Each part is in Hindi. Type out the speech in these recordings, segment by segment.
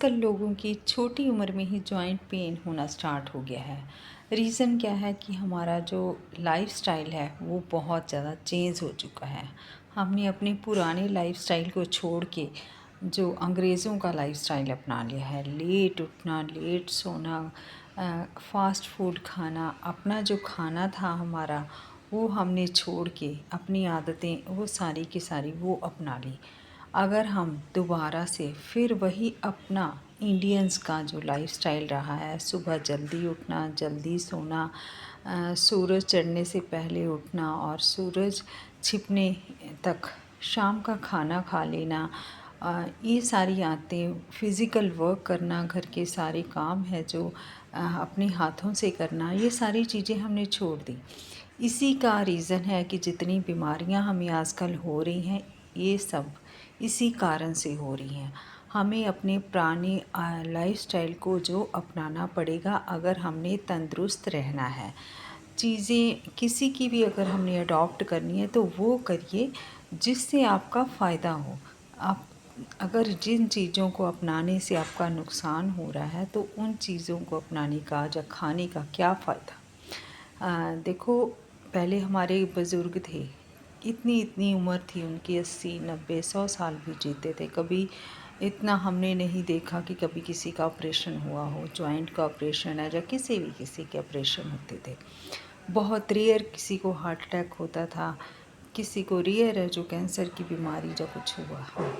आजकल लोगों की छोटी उम्र में ही जॉइंट पेन होना स्टार्ट हो गया है। रीज़न क्या है कि हमारा जो लाइफ़स्टाइल है वो बहुत ज़्यादा चेंज हो चुका है। हमने अपने पुराने लाइफ़स्टाइल को छोड़ के जो अंग्रेज़ों का लाइफ़स्टाइल अपना लिया है। लेट उठना, लेट सोना, फ़ास्ट फूड खाना, अपना जो खाना था हमारा वो हमने छोड़ के अपनी आदतें वो सारी की सारी वो अपना ली। अगर हम दोबारा से फिर वही अपना इंडियंस का जो लाइफ़स्टाइल रहा है, सुबह जल्दी उठना, जल्दी सोना, सूरज चढ़ने से पहले उठना और सूरज छिपने तक शाम का खाना खा लेना, ये सारी आदतें, फ़िज़िकल वर्क करना, घर के सारे काम है जो अपने हाथों से करना, ये सारी चीज़ें हमने छोड़ दी। इसी का रीज़न है कि जितनी बीमारियां हमें आजकल हो रही हैं, ये सब इसी कारण से हो रही हैं। हमें अपने पुराने लाइफ़स्टाइल को जो अपनाना पड़ेगा अगर हमने तंदुरुस्त रहना है। चीज़ें किसी की भी अगर हमने अडॉप्ट करनी है तो वो करिए जिससे आपका फ़ायदा हो। आप अगर जिन चीज़ों को अपनाने से आपका नुकसान हो रहा है तो उन चीज़ों को अपनाने का या खाने का क्या फ़ायदा। देखो, पहले हमारे बुज़ुर्ग थे, इतनी उम्र थी उनकी, 80 90 100 साल भी जीते थे। कभी इतना हमने नहीं देखा कि कभी किसी का ऑपरेशन हुआ हो, जॉइंट का ऑपरेशन है या किसी के ऑपरेशन होते थे। बहुत रेयर किसी को हार्ट अटैक होता था, किसी को रेयर है जो कैंसर की बीमारी या कुछ हुआ हो।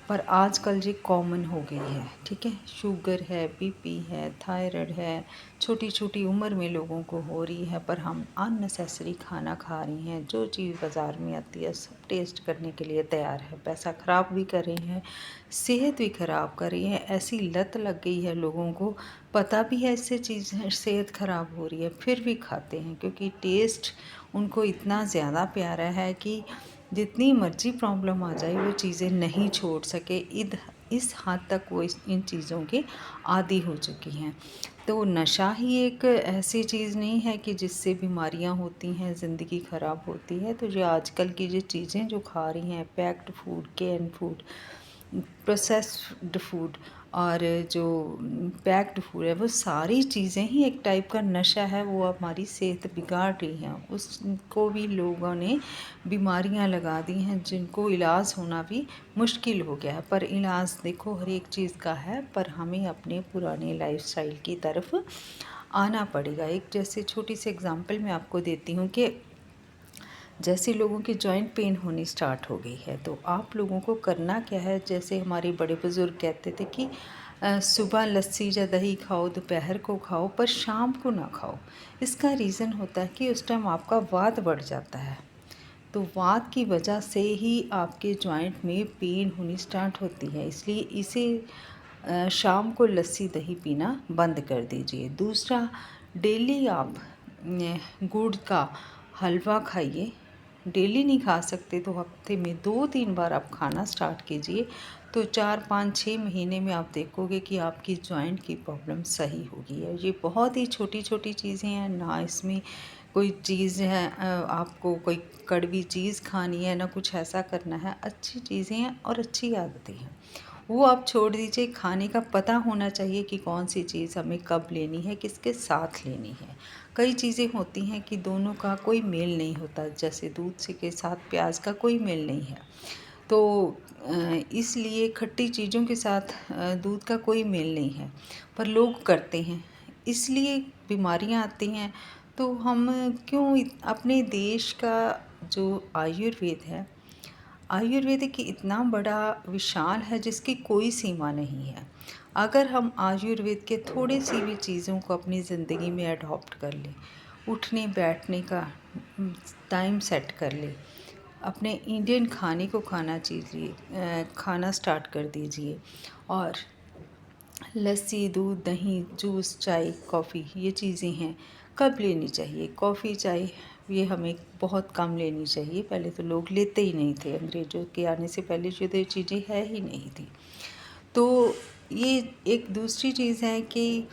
पर आजकल ये कॉमन हो गई है, ठीक है। शुगर है, बीपी है, थायराइड है, छोटी-छोटी उम्र में लोगों को हो रही है, पर हम अननेसेसरी खाना खा रही हैं। जो चीज़ बाज़ार में आती है सब टेस्ट करने के लिए तैयार है, पैसा ख़राब भी कर रही हैं, सेहत भी ख़राब कर रही हैं। ऐसी लत लग गई है लोगों को, पता भी है इससे चीज़ें सेहत ख़राब हो रही है, फिर भी खाते हैं क्योंकि टेस्ट उनको इतना ज़्यादा प्यारा है कि जितनी मर्ज़ी प्रॉब्लम आ जाए वो चीज़ें नहीं छोड़ सके। इस हद तक वो इन चीज़ों के आदी हो चुकी हैं। तो नशा ही एक ऐसी चीज़ नहीं है कि जिससे बीमारियां होती हैं, ज़िंदगी ख़राब होती है। तो जो आजकल की जो चीज़ें जो खा रही हैं, packed food, can food, processed food और जो पैक्ड फूड है, वो सारी चीज़ें ही एक टाइप का नशा है। वो हमारी सेहत बिगाड़ रही हैं, उसको भी लोगों ने बीमारियां लगा दी हैं जिनको इलाज होना भी मुश्किल हो गया है। पर इलाज देखो हर एक चीज़ का है, पर हमें अपने पुराने लाइफस्टाइल की तरफ आना पड़ेगा। एक जैसे छोटी सी एग्जांपल मैं आपको देती हूँ कि जैसे लोगों की जॉइंट पेन होनी स्टार्ट हो गई है तो आप लोगों को करना क्या है। जैसे हमारे बड़े बुज़ुर्ग कहते थे कि सुबह लस्सी या दही खाओ, दोपहर को खाओ, पर शाम को ना खाओ। इसका रीज़न होता है कि उस टाइम आपका वात बढ़ जाता है, तो वात की वजह से ही आपके जॉइंट में पेन होनी स्टार्ट होती है। इसलिए इसे शाम को लस्सी दही पीना बंद कर दीजिए। दूसरा, डेली आप गुड़ का हलवा खाइए। डेली नहीं खा सकते तो हफ्ते में 2-3 बार आप खाना स्टार्ट कीजिए, तो 4-5-6 महीने में आप देखोगे कि आपकी जॉइंट की प्रॉब्लम सही होगी। है ये बहुत ही छोटी-छोटी चीज़ें हैं ना, इसमें कोई चीज़ है आपको कोई कड़वी चीज़ खानी है ना कुछ ऐसा करना है। अच्छी चीज़ें हैं और अच्छी आदतें हैं, वो आप छोड़ दीजिए। खाने का पता होना चाहिए कि कौन सी चीज़ हमें कब लेनी है, किसके साथ लेनी है। कई चीज़ें होती हैं कि दोनों का कोई मेल नहीं होता, जैसे दूध से के साथ प्याज का कोई मेल नहीं है, तो इसलिए खट्टी चीज़ों के साथ दूध का कोई मेल नहीं है, पर लोग करते हैं, इसलिए बीमारियां आती हैं। तो हम क्यों अपने देश का जो आयुर्वेद है, आयुर्वेदिक इतना बड़ा विशाल है जिसकी कोई सीमा नहीं है। अगर हम आयुर्वेद के थोड़ी सी भी चीज़ों को अपनी ज़िंदगी में अडॉप्ट कर लें, उठने बैठने का टाइम सेट कर लें, अपने इंडियन खाने को खाना स्टार्ट कर दीजिए, और लस्सी, दूध, दही, जूस, चाय, कॉफ़ी, ये चीज़ें हैं कब लेनी चाहिए। कॉफ़ी, चाय ये हमें बहुत कम लेनी चाहिए। पहले तो लोग लेते ही नहीं थे, अंग्रेज़ों के आने से पहले जो ये चीज़ें है ही नहीं थी। तो ये एक दूसरी चीज़ है कि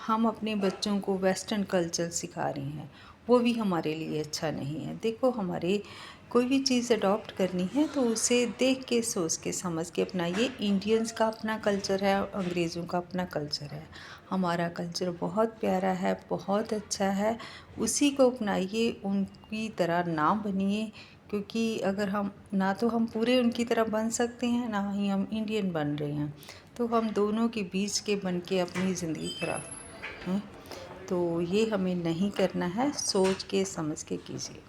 हम अपने बच्चों को वेस्टर्न कल्चर सिखा रहे हैं, वो भी हमारे लिए अच्छा नहीं है। देखो, हमारे कोई भी चीज़ अडॉप्ट करनी है तो उसे देख के सोच के समझ के अपनाइए। इंडियंस का अपना कल्चर है और अंग्रेज़ों का अपना कल्चर है। हमारा कल्चर बहुत प्यारा है, बहुत अच्छा है, उसी को अपनाइए, उनकी तरह ना बनिए। क्योंकि अगर हम ना तो हम पूरे उनकी तरह बन सकते हैं, ना ही हम इंडियन बन रहे हैं। तो हम दोनों के बीच के बन के अपनी ज़िंदगी खराब हैं, तो ये हमें नहीं करना है। सोच के समझ के कीजिए।